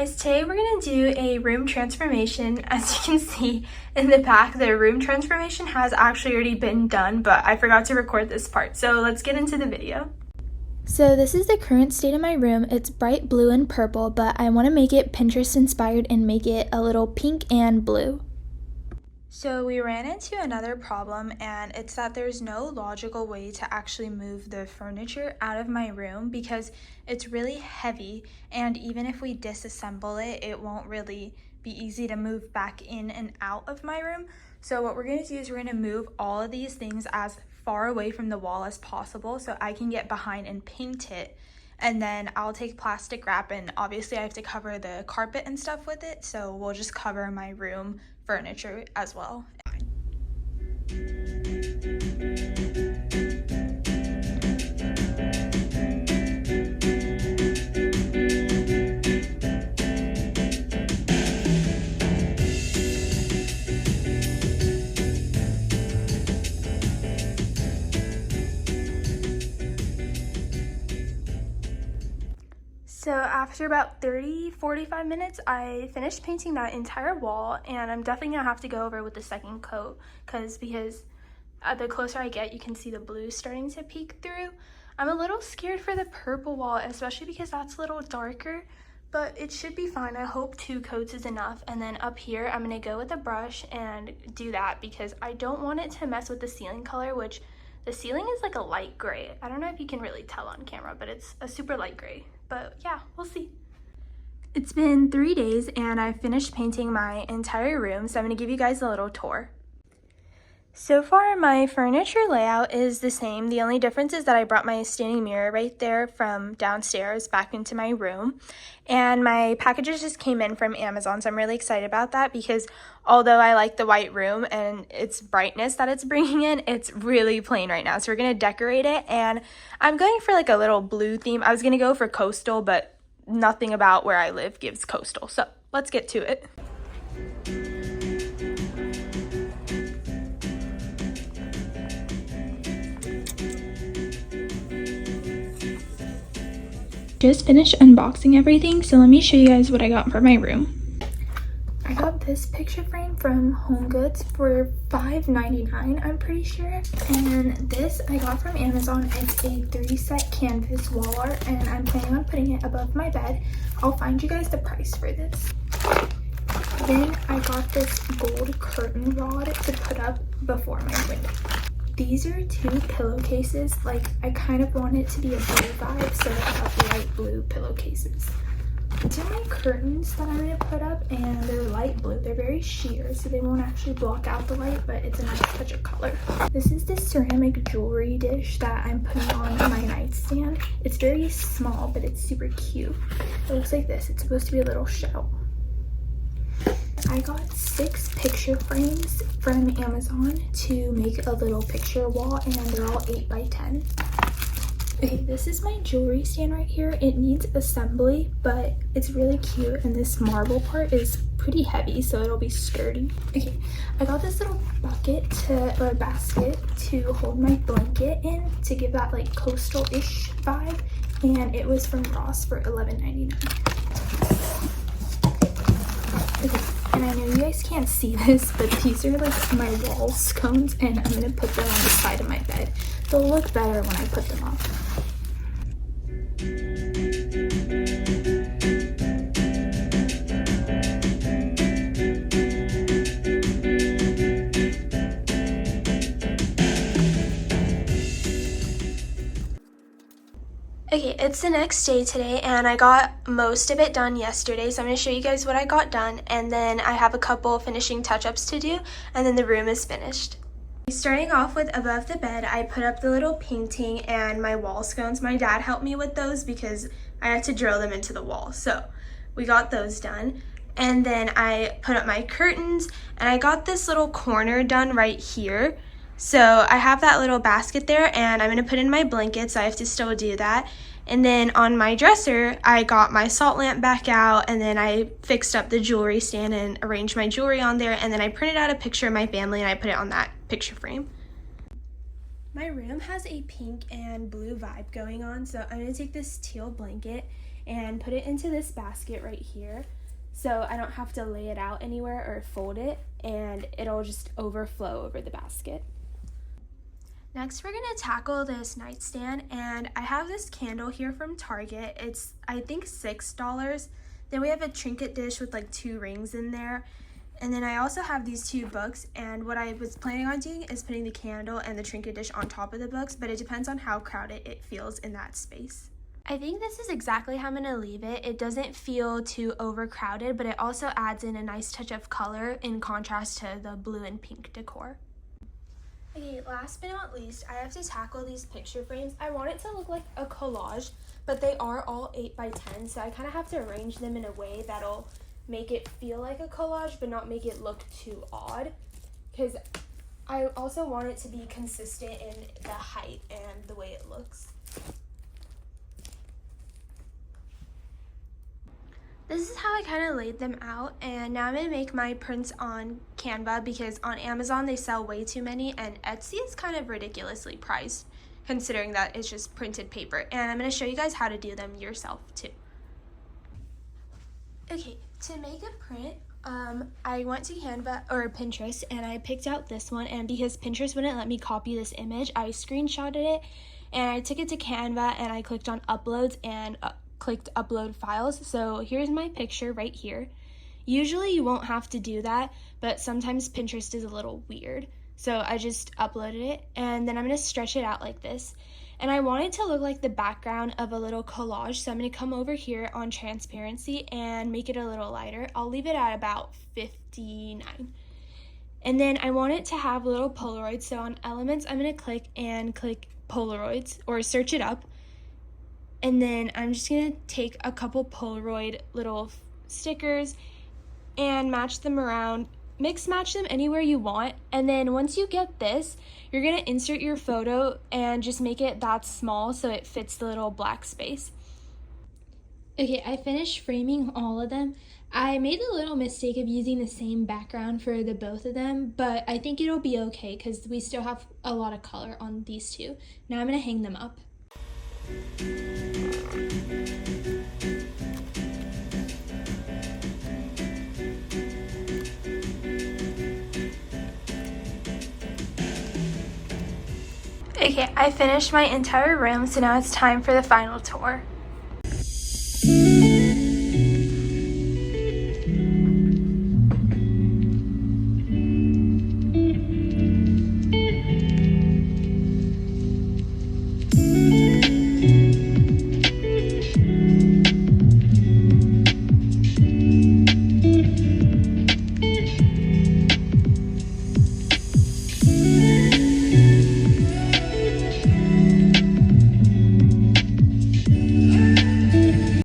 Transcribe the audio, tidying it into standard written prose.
guys, today we're going to do a room transformation. As you can see in the back, the room transformation has actually already been done, but I forgot to record this part. So let's get into the video. So this is the current state of my room. It's bright blue and purple, but I want to make it Pinterest inspired and make it a little pink and blue. So we ran into another problem, and it's that there's no logical way to actually move the furniture out of my room because it's really heavy, and even if we disassemble it, it won't really be easy to move back in and out of my room. So what we're going to do is we're going to move all of these things as far away from the wall as possible so I can get behind and paint it. And then I'll take plastic wrap, and obviously I have to cover the carpet and stuff with it, so we'll just cover my room furniture as well. So after about 30-45 minutes, I finished painting that entire wall, and I'm definitely gonna have to go over with the second coat because the closer I get, you can see the blue starting to peek through. I'm a little scared for the purple wall, especially because that's a little darker, but it should be fine. I hope 2 coats is enough. And then up here, I'm gonna go with a brush and do that because I don't want it to mess with the ceiling color, which the ceiling is like a light gray. I don't know if you can really tell on camera, but it's a super light gray. But yeah, we'll see. It's been 3 days and I finished painting my entire room, so I'm gonna give you guys a little tour. So far, my furniture layout is the same. The only difference is that I brought my standing mirror right there from downstairs back into my room. And my packages just came in from Amazon, so I'm really excited about that because although I like the white room and its brightness that it's bringing in, it's really plain right now. So we're gonna decorate it, and I'm going for like a little blue theme. I was gonna go for coastal, but nothing about where I live gives coastal. So let's get to it. Just finished unboxing everything, so let me show you guys what I got for my room. I got this picture frame from HomeGoods for $5.99, I'm pretty sure. And this I got from Amazon. It's a 3-set canvas wall art, and I'm planning on putting it above my bed. I'll find you guys the price for this. Then I got this gold curtain rod to put up before my window. These are 2 pillowcases. Like, I kind of want it to be a blue vibe, so I have light blue pillowcases. These are my curtains that I'm going to put up, and they're light blue. They're very sheer, so they won't actually block out the light, but it's a nice touch of color. This is the ceramic jewelry dish that I'm putting on my nightstand. It's very small, but it's super cute. It looks like this. It's supposed to be a little shell. I got 6 picture frames from Amazon to make a little picture wall, and they're all 8x10. Okay, this is my jewelry stand right here. It needs assembly, but it's really cute, and this marble part is pretty heavy, so it'll be sturdy. Okay, I got this little basket to hold my blanket in to give that like coastal-ish vibe, and it was from Ross for $11.99. Okay. And I know you guys can't see this, but these are like my wall scones, and I'm gonna put them on the side of my bed. They'll look better when I put them up. Okay, it's the next day today, and I got most of it done yesterday, so I'm going to show you guys what I got done, and then I have a couple finishing touch-ups to do, and then the room is finished. Starting off with above the bed, I put up the little painting and my wall scones. My dad helped me with those because I had to drill them into the wall, so we got those done. And then I put up my curtains, and I got this little corner done right here. So I have that little basket there, and I'm going to put in my blankets, so I have to still do that. And then on my dresser, I got my salt lamp back out, and then I fixed up the jewelry stand and arranged my jewelry on there, and then I printed out a picture of my family, and I put it on that picture frame. My room has a pink and blue vibe going on, so I'm going to take this teal blanket and put it into this basket right here, so I don't have to lay it out anywhere or fold it, and it'll just overflow over the basket. Next, we're gonna tackle this nightstand, and I have this candle here from Target. It's, I think, $6. Then we have a trinket dish with like 2 rings in there. And then I also have these 2 books, and what I was planning on doing is putting the candle and the trinket dish on top of the books, but it depends on how crowded it feels in that space. I think this is exactly how I'm going to leave it. It doesn't feel too overcrowded, but it also adds in a nice touch of color in contrast to the blue and pink decor. Okay, last but not least, I have to tackle these picture frames. I want it to look like a collage, but they are all 8 by 10, so I kind of have to arrange them in a way that'll make it feel like a collage but not make it look too odd, because I also want it to be consistent in the height and the way it looks. This is how I kind of laid them out, and now I'm going to make my prints on Canva, because on Amazon they sell way too many, and Etsy is kind of ridiculously priced considering that it's just printed paper, and I'm going to show you guys how to do them yourself too. Okay, to make a print, I went to Canva or Pinterest, and I picked out this one, and because Pinterest wouldn't let me copy this image, I screenshotted it and I took it to Canva, and I clicked on uploads and clicked upload files. So here's my picture right here. Usually you won't have to do that, but sometimes Pinterest is a little weird. So I just uploaded it, and then I'm going to stretch it out like this. And I want it to look like the background of a little collage, so I'm going to come over here on transparency and make it a little lighter. I'll leave it at about 59. And then I want it to have little Polaroids, so on elements I'm going to click Polaroids or search it up. And then I'm just going to take a couple Polaroid little stickers and match them around. Mix match them anywhere you want, and then once you get this, you're going to insert your photo and just make it that small so it fits the little black space. Okay, I finished framing all of them. I made the little mistake of using the same background for the both of them, but I think it'll be okay because we still have a lot of color on these two. Now I'm going to hang them up. Okay, I finished my entire room, so now it's time for the final tour.